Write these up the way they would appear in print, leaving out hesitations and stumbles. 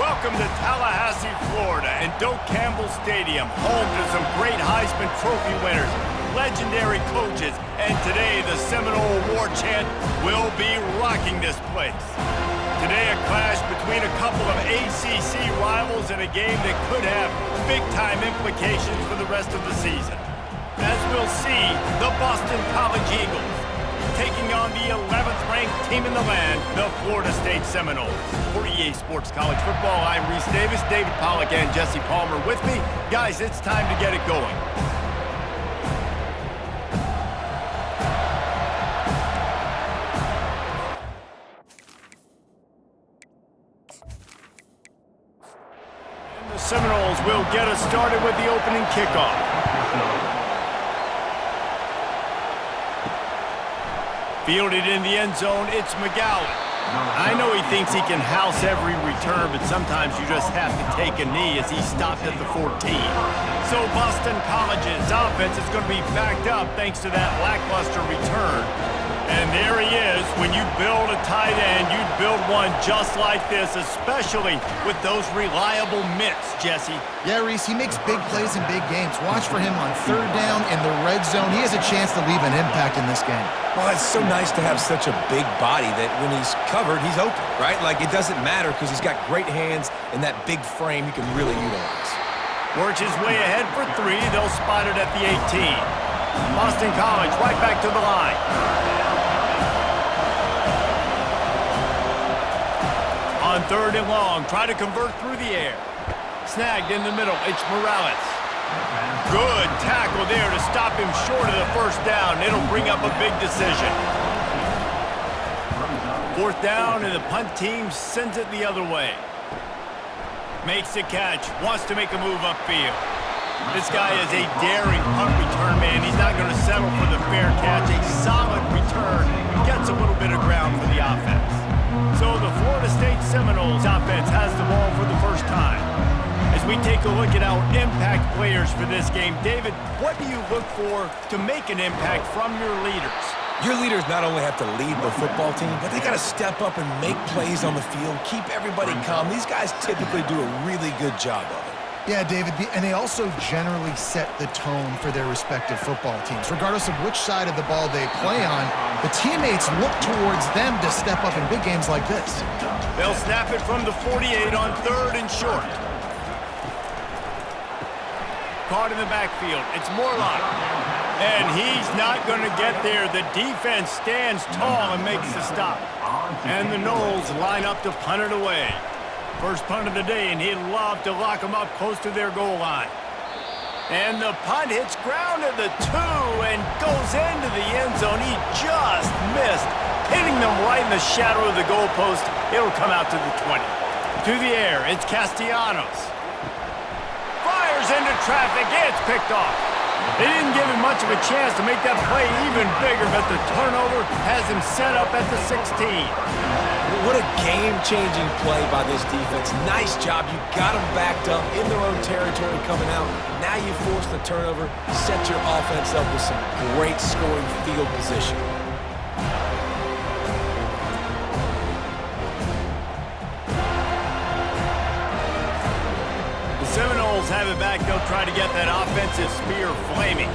Welcome to Tallahassee, Florida, and Doak Campbell Stadium, home to some great Heisman Trophy winners, legendary coaches, and today the Seminole War Chant will be rocking this place. Today a clash between a couple of ACC rivals in a game that could have big-time implications for the rest of the season. As we'll see, the Boston College Eagles taking on the 11th-ranked team in the land, the Florida State Seminoles. For EA Sports College Football, I'm Reese Davis, David Pollack, and Jesse Palmer with me. Guys, it's time to get it going. And the Seminoles will get us started with the opening kickoff. Fielded in the end zone, it's McGowan. I know he thinks he can house every return, but sometimes you just have to take a knee as he stopped at the 14. So Boston College's offense is going to be backed up thanks to that lackluster return. And there he is. When you build a tight end, you'd build one just like this, especially with those reliable mitts, Jesse. Yeah, Reese, he makes big plays in big games. Watch for him on third down in the red zone. He has a chance to leave an impact in this game. Well, it's so nice to have such a big body that when he's covered, he's open, right? Like, it doesn't matter because he's got great hands and that big frame you can really utilize. Works his way ahead for three. They'll spot it at the 18. Boston College right back to the line. On third and long, try to convert through the air. Snagged in the middle, it's Morales. Good tackle there to stop him short of the first down. It'll bring up a big decision. Fourth down, and the punt team sends it the other way. Makes the catch, wants to make a move upfield. This guy is a daring punt return man. He's not going to settle for the fair catch. A solid return gets a little bit of ground for the offense. So the Florida State Seminoles offense has the ball for the first time. As we take a look at our impact players for this game, David, what do you look for to make an impact from your leaders? Your leaders not only have to lead the football team, but they got to step up and make plays on the field, keep everybody calm. These guys typically do a really good job of it. Yeah, David, and they also generally set the tone for their respective football teams. Regardless of which side of the ball they play on, the teammates look towards them to step up in big games like this. They'll snap it from the 48 on third and short. Caught in the backfield. It's Morlock. And he's not going to get there. The defense stands tall and makes the stop. And the Noles line up to punt it away. First punt of the day, and he'd love to lock them up close to their goal line. And the punt hits ground at the 2 and goes into the end zone. He just missed, hitting them right in the shadow of the goalpost. It'll come out to the 20. To the air, it's Castellanos. Fires into traffic, it's picked off. They didn't give him much of a chance to make that play even bigger, but the turnover has him set up at the 16. What a game-changing play by this defense. Nice job. You got them backed up in their own territory coming out. Now you force the turnover, set your offense up with some great scoring field position. The Seminoles have it back. They'll try to get that offensive spear flaming.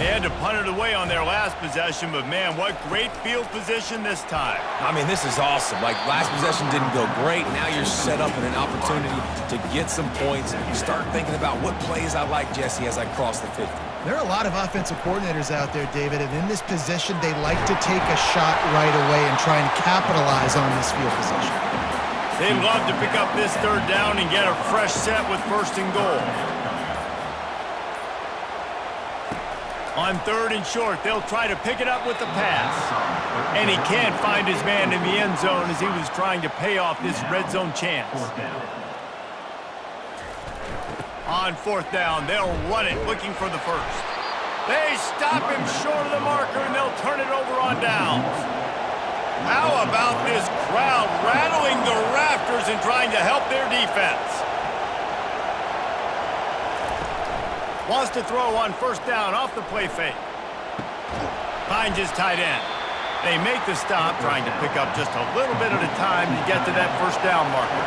They had to punt it away on their last possession, but man, what great field position this time. I mean, this is awesome. Like, last possession didn't go great. Now you're set up in an opportunity to get some points. Start thinking about what plays I like, Jesse, as I cross the 50. There are a lot of offensive coordinators out there, David, and in this position, they like to take a shot right away and try and capitalize on this field position. They'd love to pick up this third down and get a fresh set with first and goal. On third and short, they'll try to pick it up with the pass. And he can't find his man in the end zone as he was trying to pay off this red zone chance. On fourth down, they'll run it looking for the first. They stop him short of the marker and they'll turn it over on downs. How about this crowd rattling the rafters and trying to help their defense? Wants to throw on first down off the play fake. Finds his tight end. They make the stop, trying to pick up just a little bit at a time to get to that first down marker.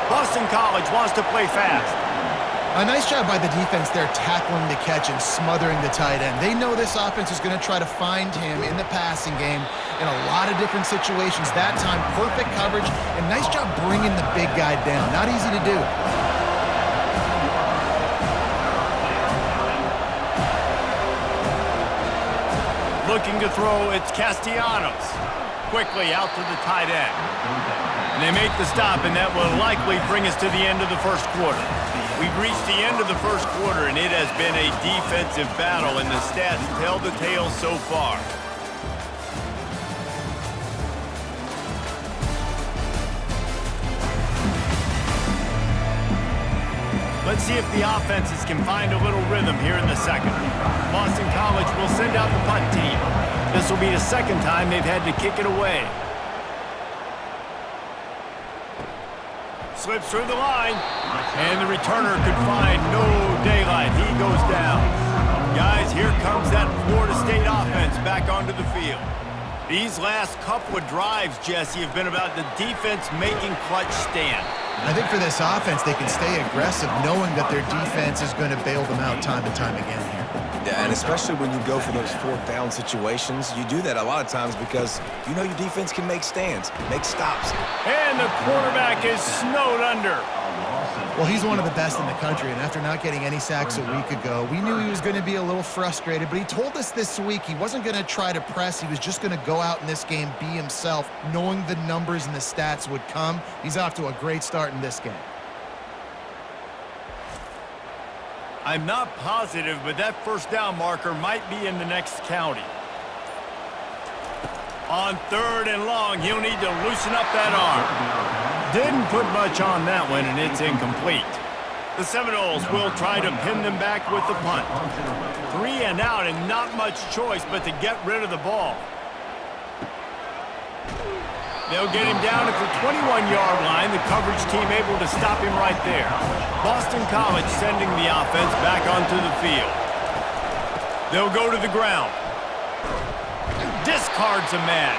Boston College wants to play fast. A nice job by the defense there tackling the catch and smothering the tight end. They know this offense is going to try to find him in the passing game in a lot of different situations. That time, perfect coverage, and nice job bringing the big guy down. Not easy to do. Looking to throw, it's Castellanos. Quickly out to the tight end. And they make the stop, and that will likely bring us to the end of the first quarter. We've reached the end of the first quarter, and it has been a defensive battle, and the stats tell the tale so far. Let's see if the offenses can find a little rhythm here in the second. Boston College will send out the punt team. This will be the second time they've had to kick it away. Slips through the line, and the returner could find no daylight. He goes down. Guys, here comes that Florida State offense back onto the field. These last couple of drives, Jesse, have been about the defense making clutch stand. I think for this offense, they can stay aggressive knowing that their defense is going to bail them out time and time again here. Yeah, and especially when you go for those fourth down situations, you do that a lot of times because you know your defense can make stands, make stops. And the quarterback is snowed under. Well, he's one of the best in the country, and after not getting any sacks a week ago, we knew he was going to be a little frustrated, but he told us this week he wasn't going to try to press. He was just going to go out in this game, be himself, knowing the numbers and the stats would come. He's off to a great start in this game. I'm not positive, but that first down marker might be in the next county. On 3rd and long, he'll need to loosen up that arm. Didn't put much on that one, and it's incomplete. The Seminoles will try to pin them back with the punt. 3 and out, and not much choice but to get rid of the ball. They'll get him down at the 21-yard line. The coverage team able to stop him right there. Boston College sending the offense back onto the field. They'll go to the ground. Discards a man.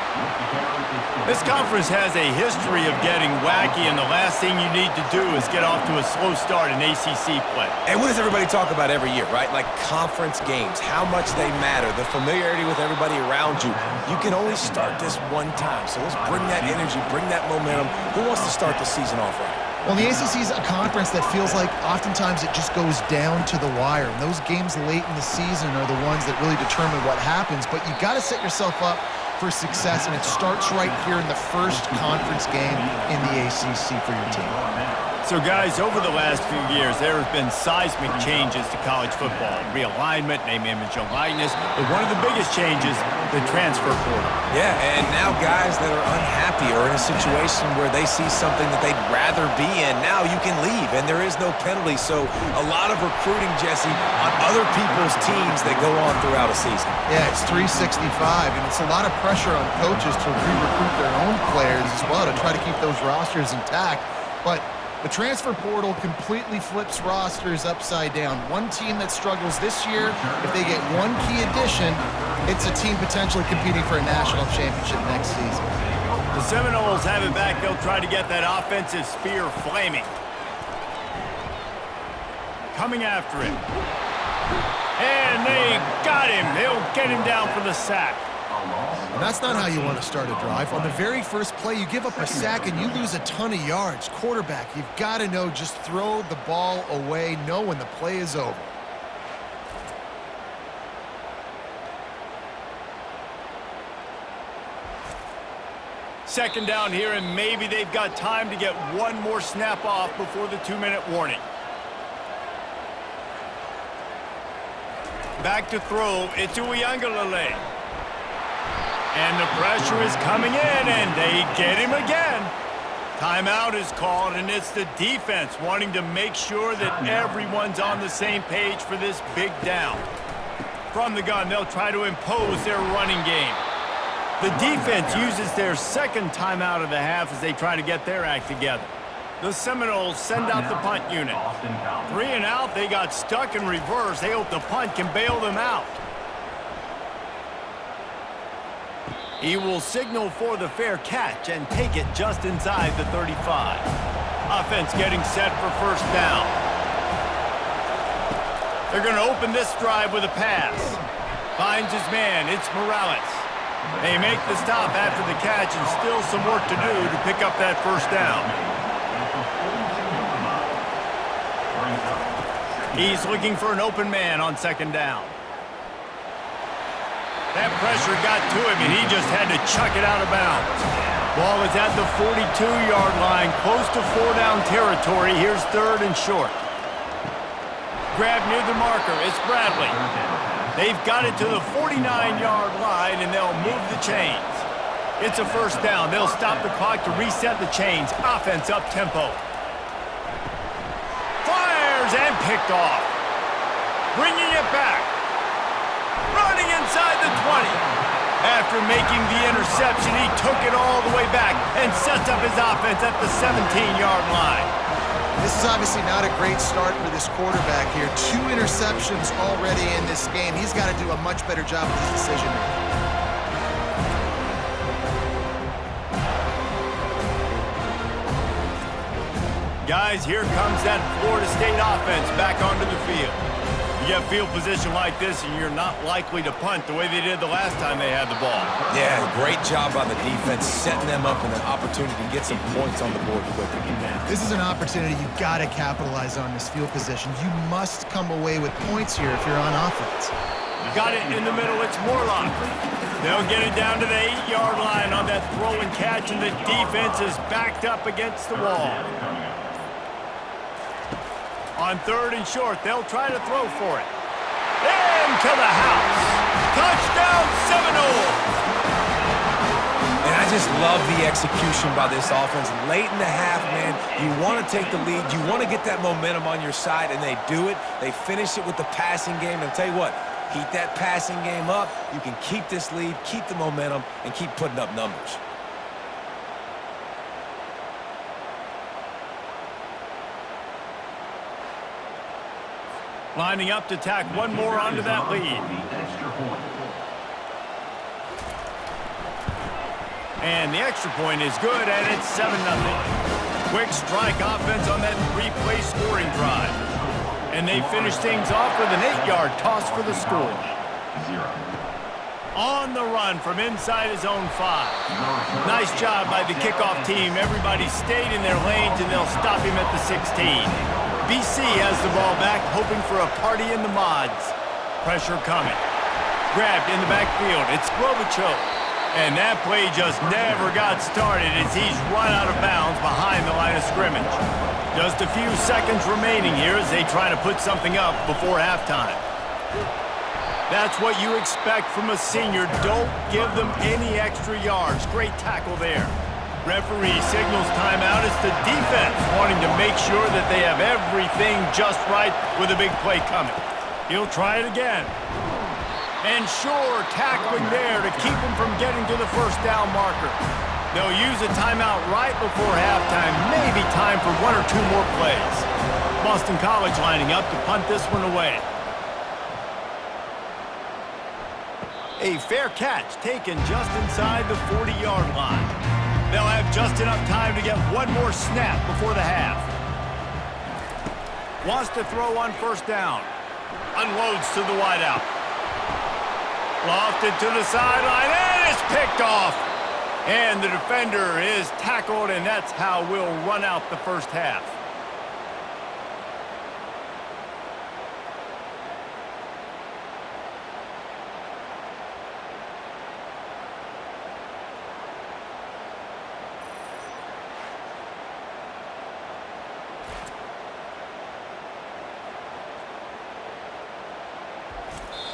This conference has a history of getting wacky, and the last thing you need to do is get off to a slow start in ACC play. And what does everybody talk about every year, right? Like conference games, how much they matter, the familiarity with everybody around you. You can only start this one time, so let's bring that energy, bring that momentum. Who wants to start the season off right? Well, the ACC is a conference that feels like oftentimes it just goes down to the wire. And those games late in the season are the ones that really determine what happens. But you got to set yourself up for success, and it starts right here in the first conference game in the ACC for your team. So, guys, over the last few years, there have been seismic changes to college football. Realignment, name, image, and likeness. But one of the biggest changes, the transfer portal. Yeah, and now guys that are unhappy or in a situation where they see something that they'd rather be in, now you can leave, and there is no penalty. So a lot of recruiting, Jesse, on other people's teams that go on throughout a season. Yeah, it's 365, and it's a lot of pressure on coaches to re-recruit their own players as well to try to keep those rosters intact. But the transfer portal completely flips rosters upside down. One team that struggles this year, if they get one key addition, it's a team potentially competing for a national championship next season. The Seminoles have it back. They'll try to get that offensive spear flaming. Coming after him. And they got him. They'll get him down for the sack. And that's not how you want to start a drive. On the very first play, you give up a sack and you lose a ton of yards. Quarterback, you've got to know, just throw the ball away, know when the play is over. Second down here, and maybe they've got time to get one more snap off before the 2-minute warning. Back to throw, it's Uiagalelei. And the pressure is coming in, and they get him again. Timeout is called, and it's the defense wanting to make sure that everyone's on the same page for this big down. From the gun, they'll try to impose their running game. The defense uses their second timeout of the half as they try to get their act together. The Seminoles send out the punt unit. 3 and out, they got stuck in reverse. They hope the punt can bail them out. He will signal for the fair catch and take it just inside the 35. Offense getting set for first down. They're going to open this drive with a pass. Finds his man. It's Morales. They make the stop after the catch and still some work to do to pick up that first down. He's looking for an open man on second down. That pressure got to him, and he just had to chuck it out of bounds. Ball is at the 42-yard line, close to four-down territory. Here's third and short. Grab near the marker. It's Bradley. They've got it to the 49-yard line, and they'll move the chains. It's a first down. They'll stop the clock to reset the chains. Offense up-tempo. Fires and picked off. Bringing it back. Running inside the 20. After making the interception, he took it all the way back and sets up his offense at the 17-yard line. This is obviously not a great start for this quarterback here. 2 interceptions already in this game. He's got to do a much better job with his decision-making. Guys, here comes that Florida State offense back onto the field. You get field position like this, and you're not likely to punt the way they did the last time they had the ball. Yeah, great job by the defense, setting them up with an opportunity to get some points on the board quickly. This is an opportunity you got to capitalize on this field position. You must come away with points here if you're on offense. Got it in the middle. It's Morlock. They'll get it down to the 8-yard line on that throw and catch, and the defense is backed up against the wall. On third and short, they'll try to throw for it. Into the house. Touchdown, Seminoles. And I just love the execution by this offense. Late in the half, man, you want to take the lead. You want to get that momentum on your side, and they do it. They finish it with the passing game. And I'll tell you what, keep that passing game up. You can keep this lead, keep the momentum, and keep putting up numbers. Lining up to tack one more onto that lead. And the extra point is good, and it's 7-0. Quick strike offense on that 3-play scoring drive. And they finish things off with an 8-yard toss for the score. On the run from inside his own 5. Nice job by the kickoff team. Everybody stayed in their lanes, and they'll stop him at the 16. BC has the ball back, hoping for a party in the mods. Pressure coming. Grabbed in the backfield. It's Globichuk. And that play just never got started as he's run out of bounds behind the line of scrimmage. Just a few seconds remaining here as they try to put something up before halftime. That's what you expect from a senior. Don't give them any extra yards. Great tackle there. Referee signals timeout. It's the defense wanting to make sure that they have everything just right with a big play coming. He'll try it again. And sure, tackling there to keep him from getting to the first down marker. They'll use a timeout right before halftime. Maybe time for 1 or 2 more plays. Boston College lining up to punt this one away. A fair catch taken just inside the 40-yard line. They'll have just enough time to get one more snap before the half. Wants to throw on first down. Unloads to the wideout. Lofted to the sideline, and it's picked off. And the defender is tackled, and that's how we'll run out the first half.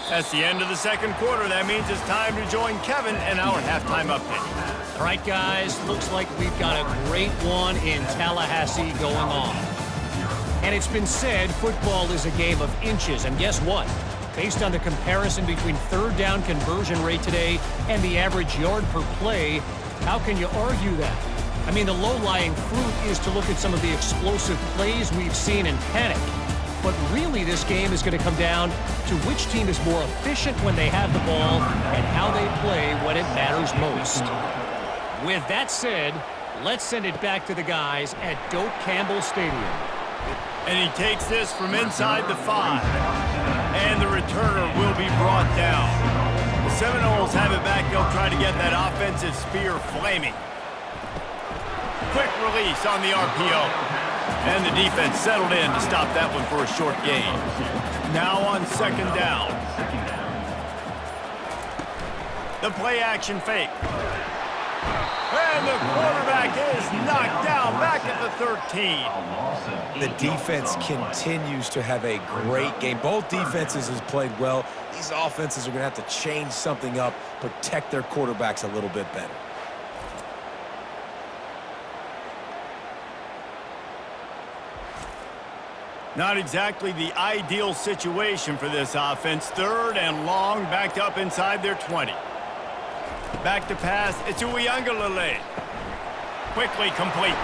That's the end of the second quarter. That means it's time to join Kevin in our halftime update. All right, guys, looks like we've got a great one in Tallahassee going on. And it's been said football is a game of inches, and guess what? Based on the comparison between third down conversion rate today and the average yard per play, how can you argue that? I mean, the low-lying fruit is to look at some of the explosive plays we've seen and panic. but really this game is going to come down to which team is more efficient when they have the ball and how they play when it matters most. With that said, let's send it back to the guys at Doak Campbell Stadium. And he takes this from inside the 5. And the returner will be brought down. The Seminoles have it back. They'll try to get that offensive spear flaming. Quick release on the RPO. And the defense settled in to stop that one for a short gain. Now on second down. The play action fake. And the quarterback is knocked down back at the 13. The defense continues to have a great game. Both defenses have played well. These offenses are going to have to change something up, protect their quarterbacks a little bit better. Not exactly the ideal situation for this offense. Third and long, backed up inside their 20. Back to pass, it's Uiagalelei. Quickly complete.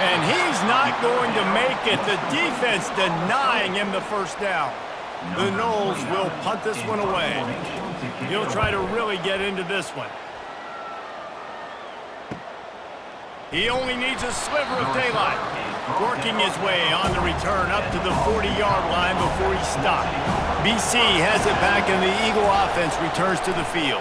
And he's not going to make it. The defense denying him the first down. The Noles will punt this one away. He'll try to really get into this one. He only needs a sliver of daylight. Working his way on the return up to the 40-yard line before he's stopped. BC has it back and the Eagle offense returns to the field.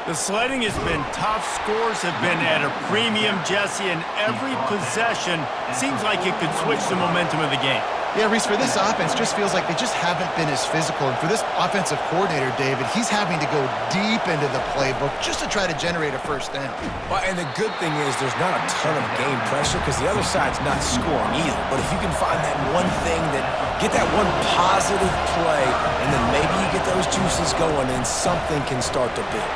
The sledding has been tough. Scores have been at a premium, Jesse, and every possession seems like it could switch the momentum of the game. Yeah, Reese, for this offense, just feels like they just haven't been as physical. And for this offensive coordinator, David, he's having to go deep into the playbook just to try to generate a first down. Well, and the good thing is there's not a ton of game pressure because the other side's not scoring either. But if you can find that one thing get that one positive play, and then maybe you get those juices going and something can start to build.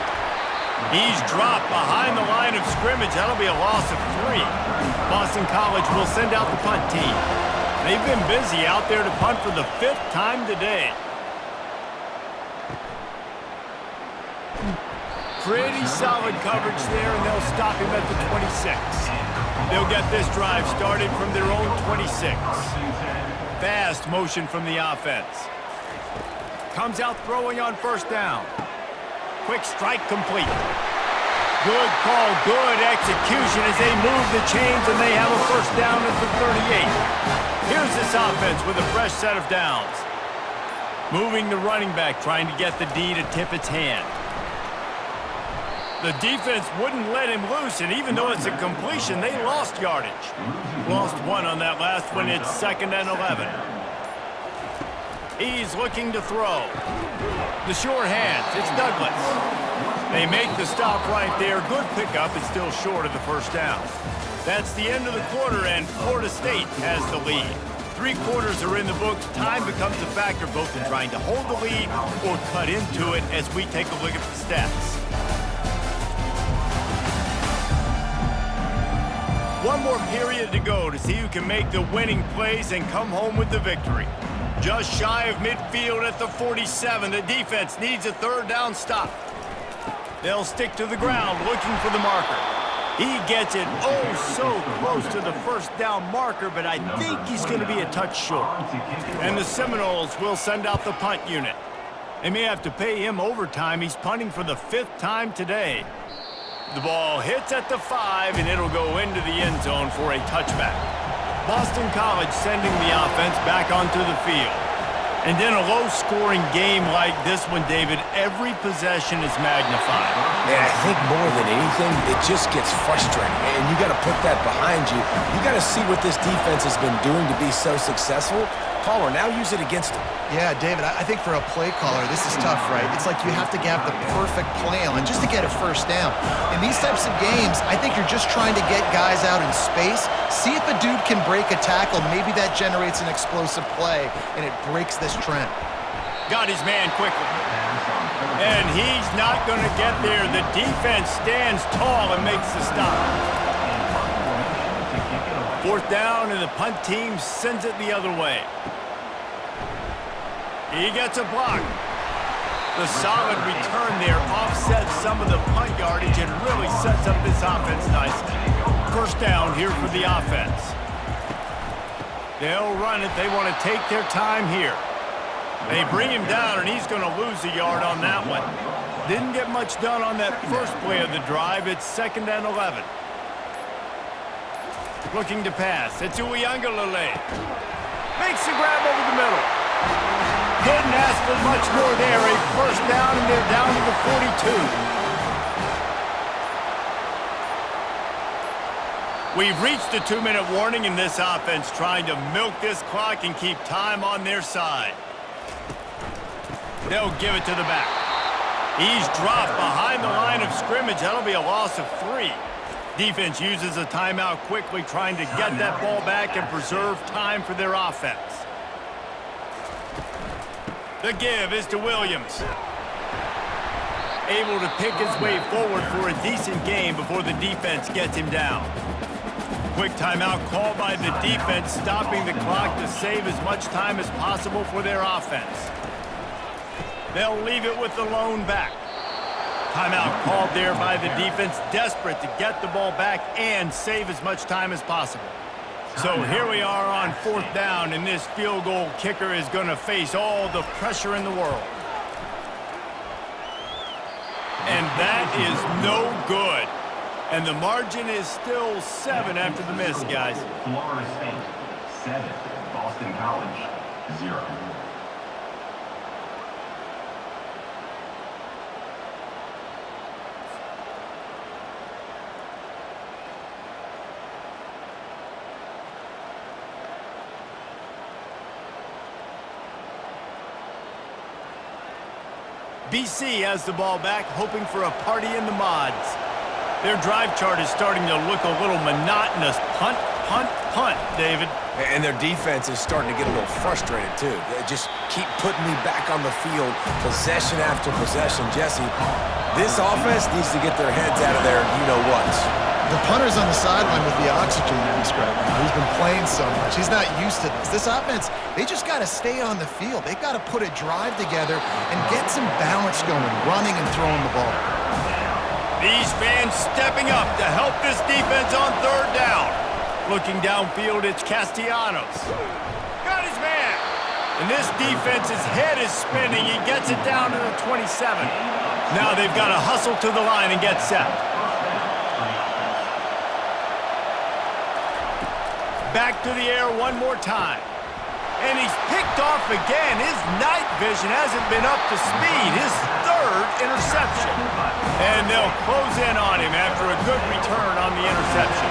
He's dropped behind the line of scrimmage. That'll be a loss of 3. Boston College will send out the punt team. They've been busy out there to punt for the 5th time today. Pretty solid coverage there, and they'll stop him at the 26. They'll get this drive started from their own 26. Fast motion from the offense. Comes out throwing on first down. Quick strike complete. Good call, good execution as they move the chains, and they have a first down at the 38. Here's this offense with a fresh set of downs. Moving the running back, trying to get the D to tip its hand. The defense wouldn't let him loose, and even though it's a completion, they lost yardage. Lost 1 on that last one. It's 2nd and 11. He's looking to throw. The sure hands, it's Douglas. They make the stop right there. Good pickup. It's still short of the first down. That's the end of the quarter, and Florida State has the lead. 3 quarters are in the books. Time becomes a factor both in trying to hold the lead or cut into it as we take a look at the stats. One more period to go to see who can make the winning plays and come home with the victory. Just shy of midfield at the 47. The defense needs a 3rd down stop. They'll stick to the ground looking for the marker. He gets it so close to the first down marker, but I think he's going to be a touch short. And the Seminoles will send out the punt unit. They may have to pay him overtime. He's punting for the 5th time today. The ball hits at the 5, and it'll go into the end zone for a touchback. Boston College sending the offense back onto the field. And in a low-scoring game like this one, David, every possession is magnified. And I think more than anything, it just gets frustrating. And you got to put that behind you. You got to see what this defense has been doing to be so successful. Caller, now use it against them. Yeah, David, I think for a play caller, this is tough, right? It's like you have to have the perfect play on just to get a first down. In these types of games, I think you're just trying to get guys out in space, see if a dude can break a tackle. Maybe that generates an explosive play, and it breaks this trend. Got his man quickly. And he's not going to get there. The defense stands tall and makes the stop. 4th down, and the punt team sends it the other way. He gets a block. The solid return there offsets some of the punt yardage and really sets up this offense nicely. First down here for the offense. They'll run it. They want to take their time here. They bring him down, and he's going to lose a yard on that one. Didn't get much done on that first play of the drive. It's 2nd and 11. Looking to pass. It's Uiagalelei. Makes the grab over the middle. Didn't ask for much more there. A first down, and they're down to the 42. We've reached a 2-minute warning in this offense, trying to milk this clock and keep time on their side. They'll give it to the back. He's dropped behind the line of scrimmage. That'll be a loss of 3. Defense uses a timeout quickly, trying to get that ball back and preserve time for their offense. The give is to Williams. Able to pick his way forward for a decent game before the defense gets him down. Quick timeout called by the defense, stopping the clock to save as much time as possible for their offense. They'll leave it with the lone back. Timeout called there by the defense, desperate to get the ball back and save as much time as possible. So here we are on 4th down, and this field goal kicker is going to face all the pressure in the world. And that is no good. And the margin is still 7 after the miss, guys. Florida State, 7. Boston College, 0. BC has the ball back, hoping for a party in the mods. Their drive chart is starting to look a little monotonous. Punt, punt, punt, David. And their defense is starting to get a little frustrated, too. They just keep putting me back on the field, possession after possession. Jesse, this offense needs to get their heads out of their you-know-what. The punter's on the sideline with the oxygen mask right now. He's been playing so much. He's not used to this. This offense, they just got to stay on the field. They've got to put a drive together and get some balance going, running and throwing the ball. These fans stepping up to help this defense on 3rd down. Looking downfield, it's Castellanos. Got his man. And this defense's head is spinning. He gets it down to the 27. Now they've got to hustle to the line and get set. Back to the air one more time. And he's picked off again. His night vision hasn't been up to speed. His 3rd interception. And they'll close in on him after a good return on the interception.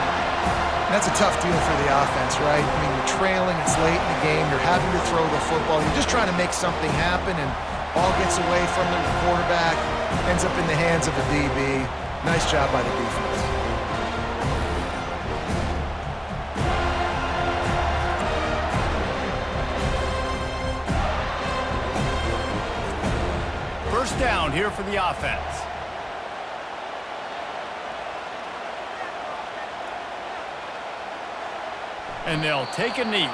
That's a tough deal for the offense, right? I mean, you're trailing, it's late in the game, you're having to throw the football, you're just trying to make something happen, and ball gets away from the quarterback, ends up in the hands of a DB. Nice job by the defense. First down here for the offense. And they'll take a knee.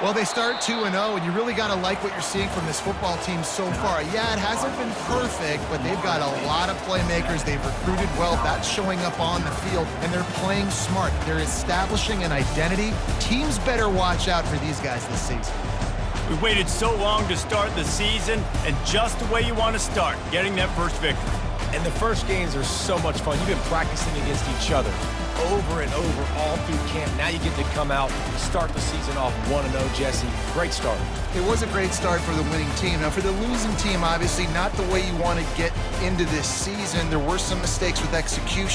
Well, they start 2-0, and you really got to like what you're seeing from this football team so far. Yeah, it hasn't been perfect, but they've got a lot of playmakers. They've recruited well. That's showing up on the field, and they're playing smart. They're establishing an identity. Teams better watch out for these guys this season. We waited so long to start the season, and just the way you want to start, getting that first victory. And the first games are so much fun. You've been practicing against each other over and over all through camp. Now you get to come out and start the season off 1-0, Jesse. Great start. It was a great start for the winning team. Now, for the losing team, obviously not the way you want to get into this season. There were some mistakes with execution.